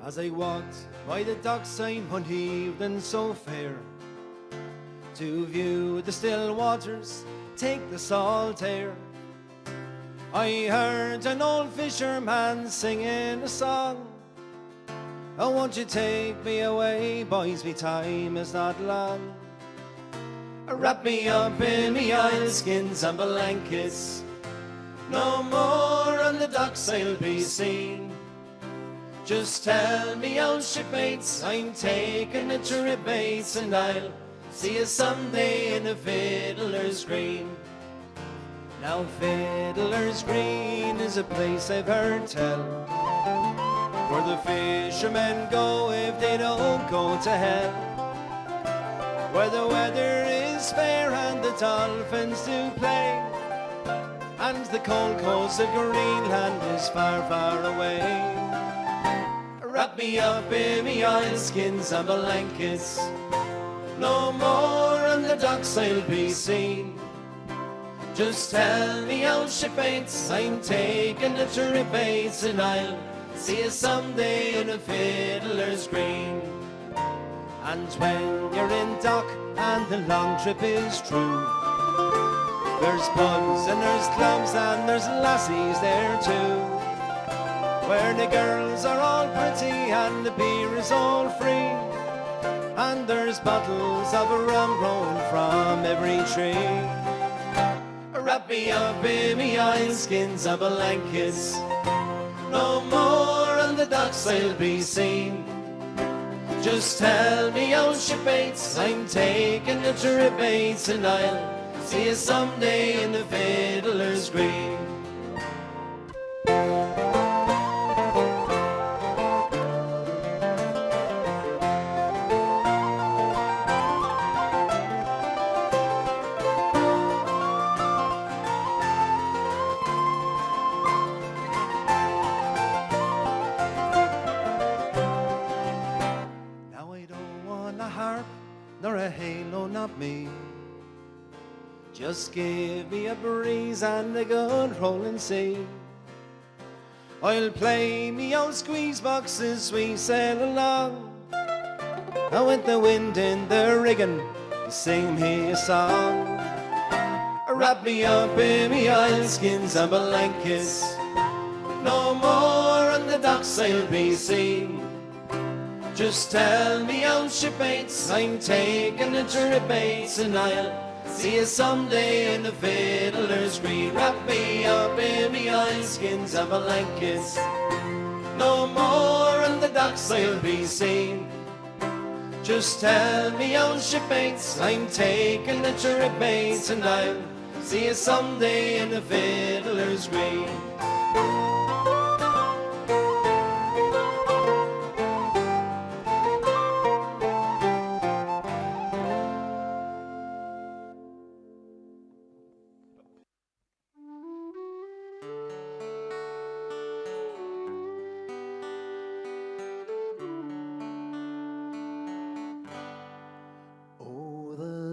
As I walked by the dockside one evening so fair, to view the still waters, take the salt air, I heard an old fisherman singing a song. Oh, won't you take me away, boys, me time is not long. Wrap me up in me oilskins and blankets, no more on the docks I'll be seen. Just tell me, old shipmates, I'm taking a trip, mates, and I'll see you someday in a Fiddler's Green. Now Fiddler's Green is a place I've heard tell, where the fishermen go if they don't go to hell, where the weather is fair and the dolphins do play, and the cold coast of Greenland is far, far away. Wrap me up in me oilskins and blankets, no more on the docks I'll be seen. Just tell me, old shipmates, I'm taking a trip, mates, and I'll see you someday in a Fiddler's Green. And when you're in dock and the long trip is true, there's pubs and there's clubs and there's lassies there too, where the girls are all pretty and the beer is all free, and there's bottles of rum growing from every tree. Wrap me up in me oilskins and blankets, no more on the docks I'll be seen. Just tell me, old shipmates, I'm taking a trip, mates, and I'll see you someday in the Fiddler's Green. Nor a halo, not me. Just give me a breeze and a good rolling sea. I'll play me old squeeze boxes we sail along, and with the wind in the rigging, sing me a song. Wrap me up in me oilskins and blankets, no more on the docks I'll be seen. Just tell me, old shipmates, I'm taking a trip, mates, and I'll see you someday in the Fiddler's Green. Wrap me up in me oilskins and blankets, no more on the docks I'll be seen. Just tell me, old shipmates, I'm taking a trip, mates, and I'll see you someday in the Fiddler's Green.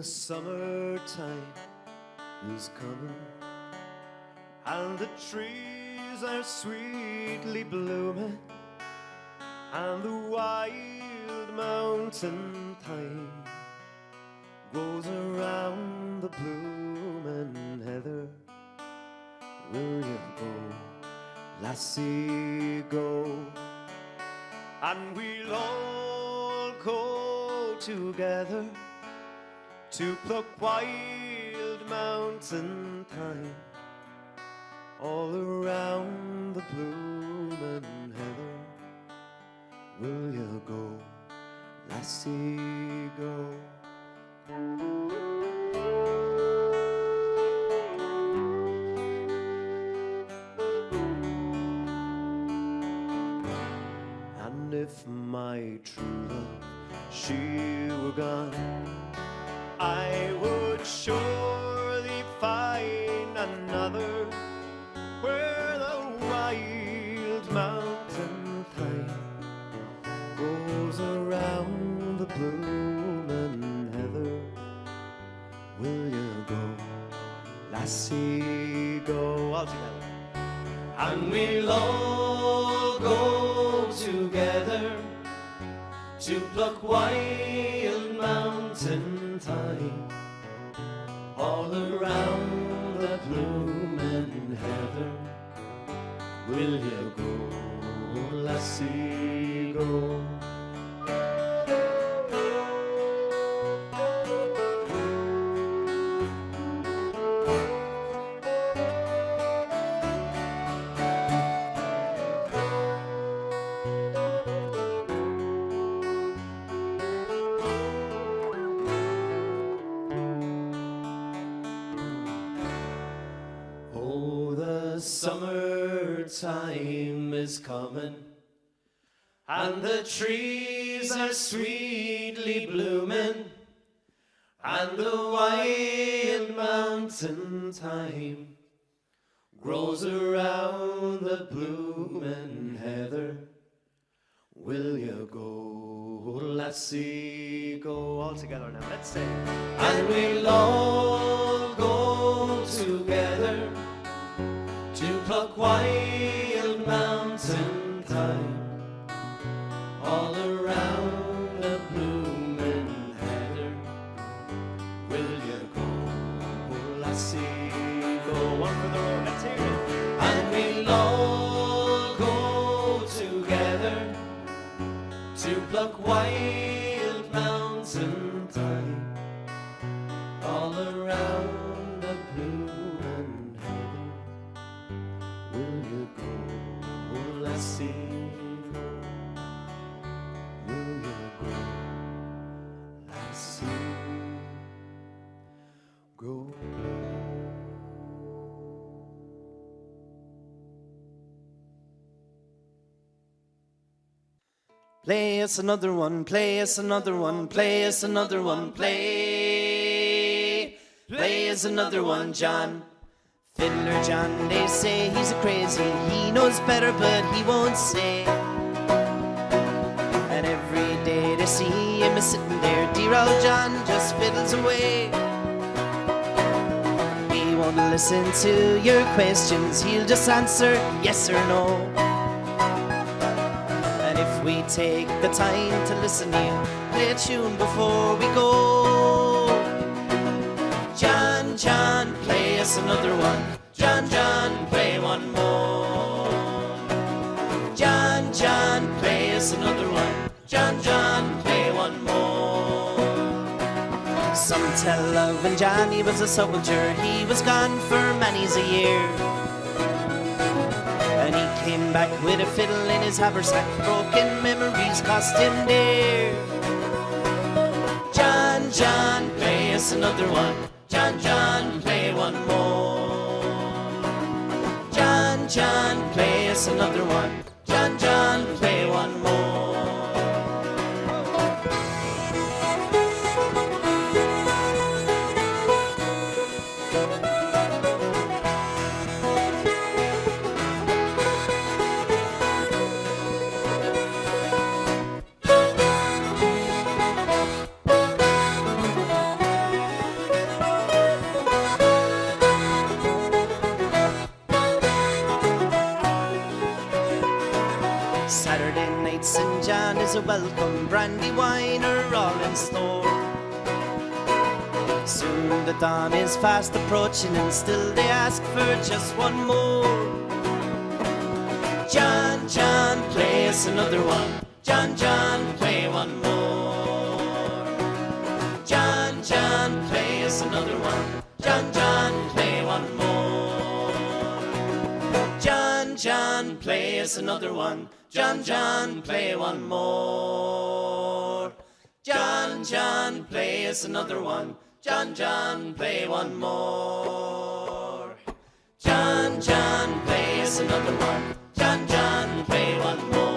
Summertime is coming, and the trees are sweetly blooming, and the wild mountain thyme grows around the blooming heather. Will you go, lassie, go? And we'll all go together to pluck wild mountain thyme all around the blooming heather. Will you go, lassie, go? And if my true love, she were gone, I would surely find another where the wild mountain thyme goes around the blooming heather. Will you go, lassie, go? All together. And we'll all go together to pluck wild mountain thyme. All around the blooming heather, will you go, lassie, go? Summertime is coming, and the trees are sweetly blooming, and the wild mountain thyme grows around the blooming heather. Will you go, lassie, go? All together now, let's sing. And we'll all go together to pluck wild mountain thyme. All around the blooming heather, will you go, lassie, go? One for the road, let's hear it. And we'll all go together to pluck wild mountain thyme. All around the blooming heather, will you go, lassie, go? Will you go, lassie, go? Play us another one, play us another one, play us another one, play us another one, John. Fiddler John, they say he's a crazy, he knows better but he won't say. And every day they see him sitting there, dear old John just fiddles away. He won't listen to your questions, he'll just answer yes or no. And if we take the time to listen, he'll play a tune before we go. John, John, play us another one. John, John, play one more. John, John, play us another one. John, John, play one more. Some tell of when Johnny was a soldier, he was gone for many's a year. And he came back with a fiddle in his haversack, broken memories cost him dear. John, John, play us another one. John, John, play one more. John, John, play us another one. John, John, play one more. Saturday nights in John is a welcome, brandy, wine are all in store. Soon the dawn is fast approaching and still they ask for just one more. John, John, play us another one. John, John, play one more. John, John, play us another one. John, John, play one more. John, John, play us another one. John, John, play one more. John, John, play us another one. John, John, play one more. John, John, play us another one. John, John, play one more.